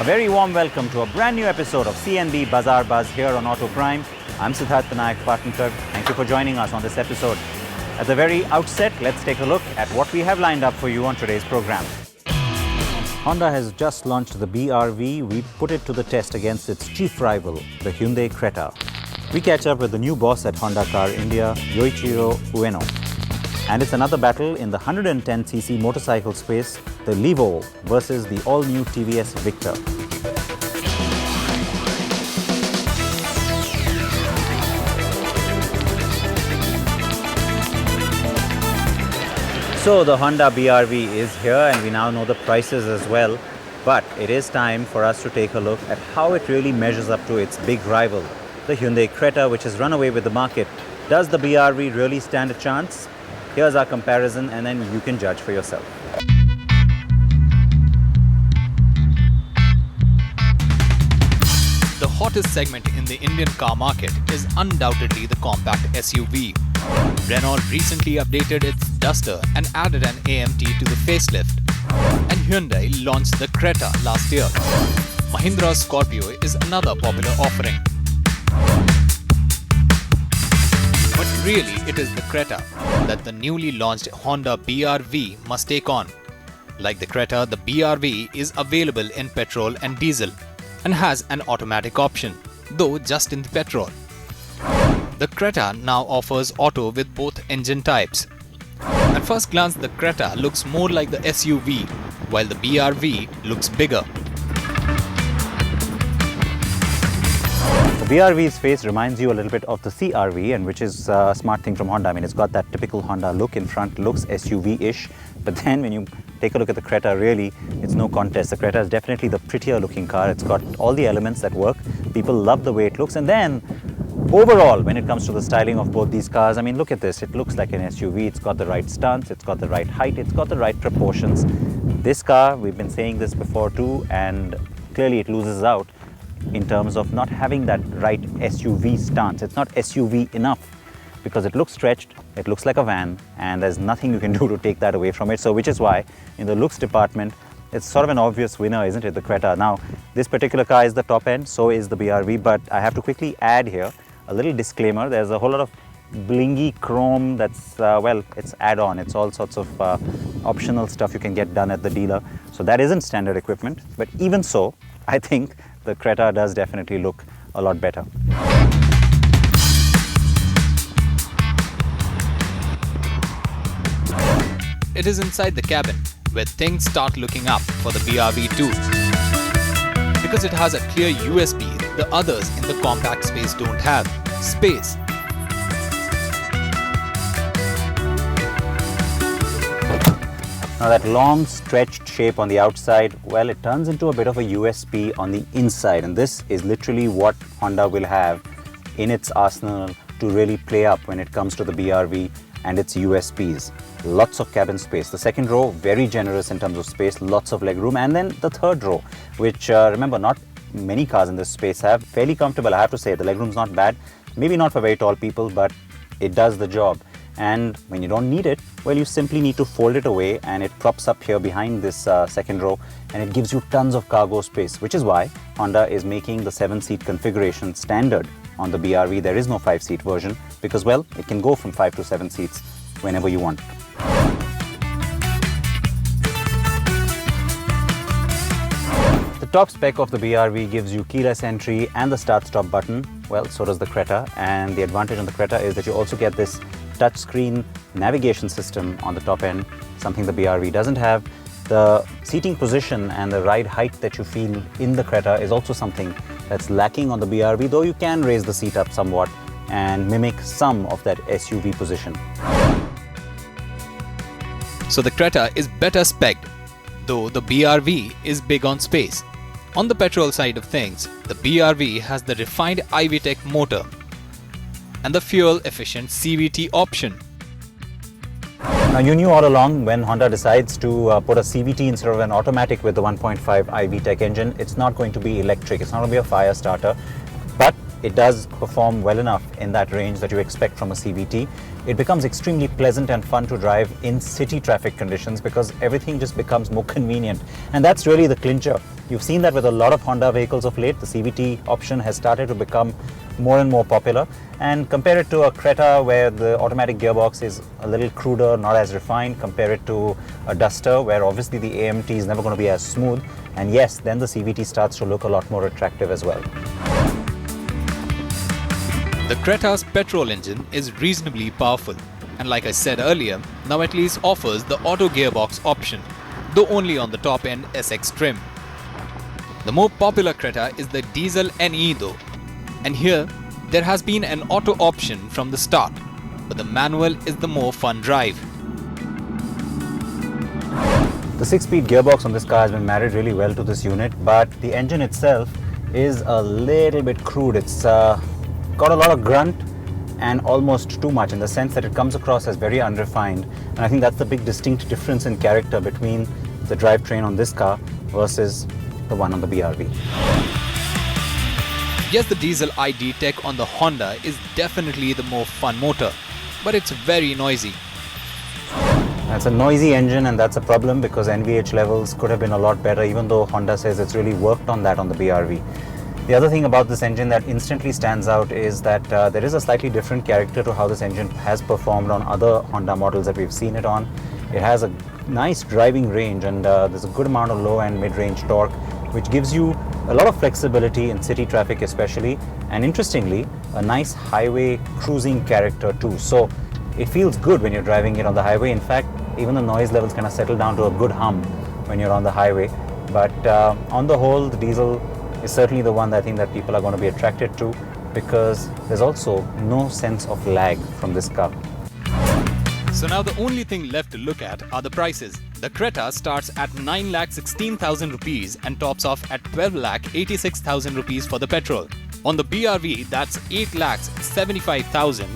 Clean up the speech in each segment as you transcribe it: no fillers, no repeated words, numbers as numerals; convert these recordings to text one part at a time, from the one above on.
very warm welcome to a brand new episode of CNB Bazaar Buzz here on Auto Prime. I'm VINAYAK, PATANKAR. Thank you for joining us on this episode. At the very outset, let's take a look at what we have lined up for you on today's program. Honda has just launched the BRV. We put it to the test against its chief rival, the Hyundai Creta. We catch up with the new boss at Honda Car India, YOICHIRO UENO. And it's another battle in the 110cc motorcycle space, the Livo versus the all-new TVS Victor. So the Honda BRV is here and we now know the prices as well. But it is time for us to take a look at how it really measures up to its big rival, the Hyundai Creta, which has run away with the market. Does the BRV really stand a chance? Here's our comparison and then you can judge for yourself. The hottest segment in the Indian car market is undoubtedly the compact SUV. Renault recently updated its Duster and added an AMT to the facelift. And Hyundai launched the Creta last year. Mahindra's Scorpio is another popular offering. But really, it is the Creta that the newly launched Honda BRV must take on. Like the Creta, the BRV is available in petrol and diesel and has an automatic option, though just in the petrol. The Creta now offers auto with both engine types. At first glance, the Creta looks more like the SUV, while the BRV looks bigger. The BRV's face reminds you a little bit of the CRV, and which is a smart thing from Honda. I mean, it's got that typical Honda look in front, looks SUV-ish. But then when you take a look at the Creta, really, it's no contest. The Creta is definitely the prettier looking car. It's got all the elements that work. People love the way it looks. And then overall, when it comes to the styling of both these cars, I mean, look at this. It looks like an SUV. It's got the right stance. It's got the right height. It's got the right proportions. This car, we've been saying this before too, and clearly it loses out in terms of not having that right SUV stance. It's not SUV enough because it looks stretched, it looks like a van, and there's nothing you can do to take that away from it. So which is why in the looks department, it's sort of an obvious winner, isn't it, the Creta? Now, this particular car is the top end, so is the BRV, but I have to quickly add here a little disclaimer. There's a whole lot of blingy chrome that's, well, it's add-on. It's all sorts of optional stuff you can get done at the dealer. So that isn't standard equipment, but even so, I think the Creta does definitely look a lot better. It is inside the cabin where things start looking up for the BRV too. Because it has a clear USP the others in the compact space don't have: space. Now that long stretched shape on the outside, well, it turns into a bit of a USP on the inside, and this is literally what Honda will have in its arsenal to really play up when it comes to the BRV and its USPs. Lots of cabin space. The second row, very generous in terms of space, lots of legroom, and then the third row, which remember, not many cars in this space have. Fairly comfortable, I have to say. The legroom's not bad, maybe not for very tall people, but it does the job. And when you don't need it, well, you simply need to fold it away and it props up here behind this second row, and it gives you tons of cargo space, which is why Honda is making the 7-seat configuration standard on the BRV. There is no 5-seat version because, well, it can go from 5 to 7 seats whenever you want. The top spec of the BRV gives you keyless entry and the start-stop button. Well, so does the Creta, and the advantage on the Creta is that you also get this touchscreen navigation system on the top end, something the BRV doesn't have. The seating position and the ride height that you feel in the Creta is also something that's lacking on the BRV, though you can raise the seat up somewhat and mimic some of that SUV position. So the Creta is better spec'd, though the BRV is big on space. On the petrol side of things, the BRV has the refined iVTEC motor and the fuel-efficient CVT option. Now, you knew all along when Honda decides to put a CVT instead of an automatic with the 1.5 iVTEC engine, it's not going to be electric, it's not going to be a fire starter, but it does perform well enough in that range that you expect from a CVT. It becomes extremely pleasant and fun to drive in city traffic conditions because everything just becomes more convenient. And that's really the clincher You've seen that with a lot of Honda vehicles of late. The CVT option has started to become more and more popular, and compare it to a Creta where the automatic gearbox is a little cruder, not as refined. Compare it to a Duster where obviously the AMT is never going to be as smooth, and yes, then the CVT starts to look a lot more attractive as well. The Creta's petrol engine is reasonably powerful, and like I said earlier, now at least offers the auto gearbox option, though only on the top end SX trim. The more popular Creta is the diesel NE though, and here there has been an auto option from the start, but the manual is the more fun drive. The 6-speed gearbox on this car has been married really well to this unit, but the engine itself is a little bit crude. It's got a lot of grunt and almost too much, in the sense that it comes across as very unrefined, and I think that's the big distinct difference in character between the drivetrain on this car versus the one on the BRV. Yes, the diesel ID tech on the Honda is definitely the more fun motor, but it's very noisy. That's a noisy engine, and that's a problem because NVH levels could have been a lot better, even though Honda says it's really worked on that on the BRV. The other thing about this engine that instantly stands out is that there is a slightly different character to how this engine has performed on other Honda models that we've seen it on. It has a nice driving range, and there's a good amount of low and mid-range torque, which gives you a lot of flexibility in city traffic especially, and interestingly, a nice highway cruising character too. So it feels good when you're driving it on the highway. In fact, even the noise levels kind of settle down to a good hum when you're on the highway. But on the whole, the diesel is certainly the one that I think that people are going to be attracted to, because there's also no sense of lag from this car. So now the only thing left to look at are the prices. The Creta starts at 9,16,000 rupees and tops off at 12,86,000 rupees for the petrol. On the BRV, that's 8,75,000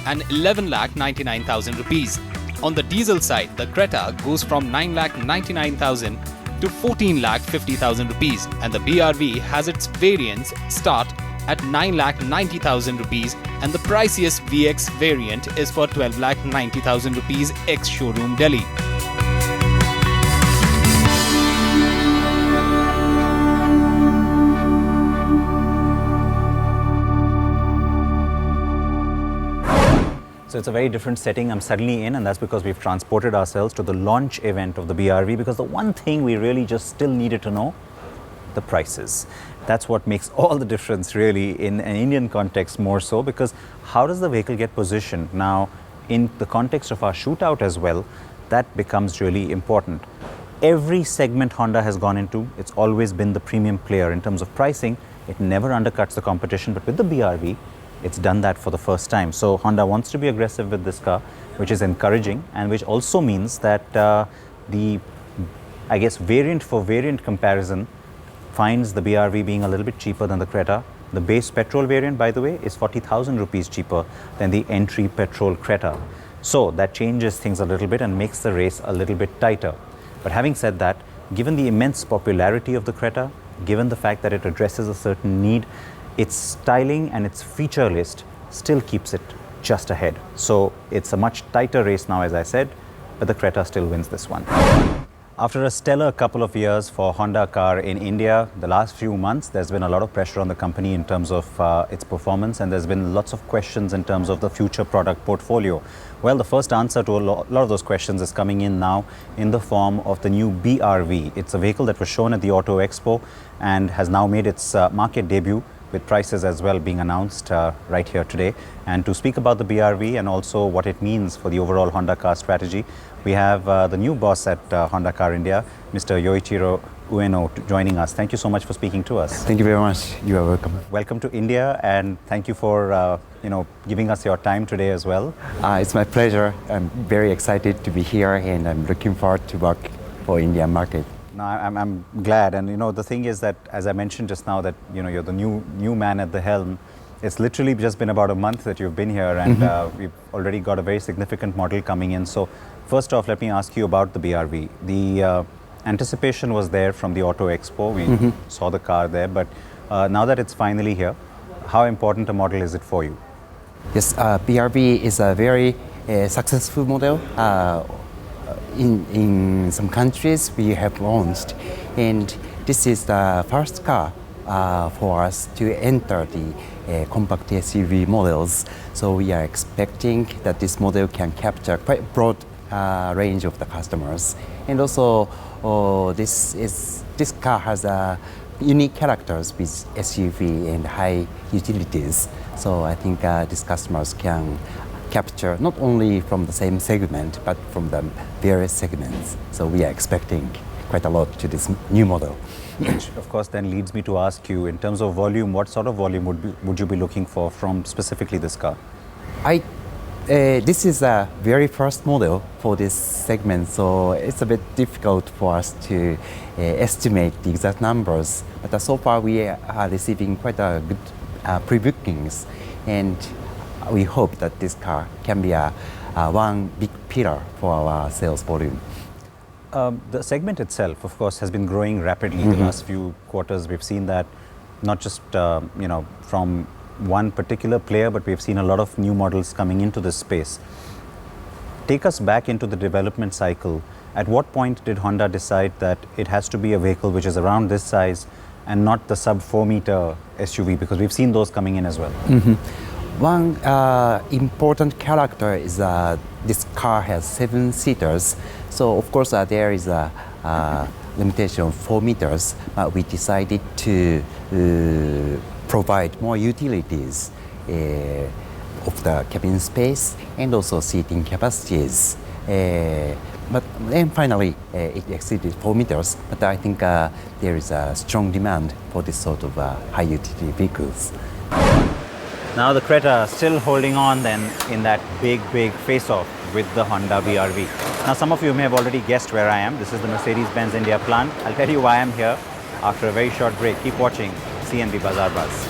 and 11,99,000 rupees. On the diesel side, the Creta goes from 9,99,000 to 14,50,000 rupees, and the BRV has its variants start at 9,90,000 rupees, and the priciest VX variant is for 12,90,000 rupees ex-showroom Delhi. So it's a very different setting I'm suddenly in, and that's because we've transported ourselves to the launch event of the BRV, because the one thing we really just still needed to know, the prices. That's what makes all the difference really in an Indian context, more so, because how does the vehicle get positioned? Now, in the context of our shootout as well, that becomes really important. Every segment Honda has gone into, it's always been the premium player in terms of pricing. It never undercuts the competition, but with the BRV, it's done that for the first time. So Honda wants to be aggressive with this car, which is encouraging, and which also means that the, I guess, variant for variant comparison finds the BRV being a little bit cheaper than the Creta. The base petrol variant, by the way, is 40,000 rupees cheaper than the entry petrol Creta. So that changes things a little bit and makes the race a little bit tighter. But having said that, given the immense popularity of the Creta, given the fact that it addresses a certain need, its styling and its feature list still keeps it just ahead. So it's a much tighter race now, as I said, but the Creta still wins this one. After a stellar couple of years for Honda car in India, the last few months, there's been a lot of pressure on the company in terms of its performance, and there's been lots of questions in terms of the future product portfolio. Well, the first answer to a lot of those questions is coming in now in the form of the new BRV. It's a vehicle that was shown at the Auto Expo and has now made its market debut, with prices as well being announced right here today. And to speak about the BRV and also what it means for the overall Honda car strategy, we have the new boss at Honda Car India, Mr. YOICHIRO UENO, joining us. Thank you so much for speaking to us. Thank you very much. You are welcome. Welcome to India, and thank you for giving us your time today as well. It's my pleasure. I'm very excited to be here, and I'm looking forward to work for Indian market. No, I'm glad, and the thing is that, as I mentioned just now, that you're the new man at the helm. It's literally just been about a month that you've been here, and we've already got a very significant model coming in. So first off, let me ask you about the BRV. The anticipation was there from the Auto Expo. We saw the car there, but now that it's finally here, how important a model is it for you? Yes, BRV is a very successful model. In some countries we have launched, and this is the first car for us to enter the compact SUV models. So we are expecting that this model can capture quite broad range of the customers. And also, this car has unique characters with SUV and high utilities. So I think these customers can capture not only from the same segment, but from the various segments. So we are expecting quite a lot to this new model. Which of course then leads me to ask you, in terms of volume, what sort of volume would you be looking for from specifically this car? This is the very first model for this segment, so it's a bit difficult for us to estimate the exact numbers. But so far we are receiving quite a good pre-bookings, and we hope that this car can be one big pillar for our sales volume. The segment itself, of course, has been growing rapidly the last few quarters. We've seen that not just from one particular player, but we've seen a lot of new models coming into this space. Take us back into the development cycle. At what point did Honda decide that it has to be a vehicle which is around this size and not the sub 4-meter SUV? Because we've seen those coming in as well. One important character is this car has 7 seaters. So of course there is a limitation of 4 meters, but we decided to provide more utilities of the cabin space and also seating capacities. But then finally it exceeded 4 meters, but I think there is a strong demand for this sort of high utility vehicles. Now the Creta still holding on then in that big face-off with the Honda BRV. Now some of you may have already guessed where I am. This is the Mercedes-Benz India plant. I'll tell you why I'm here after a very short break. Keep watching CNB Bazaar Buzz.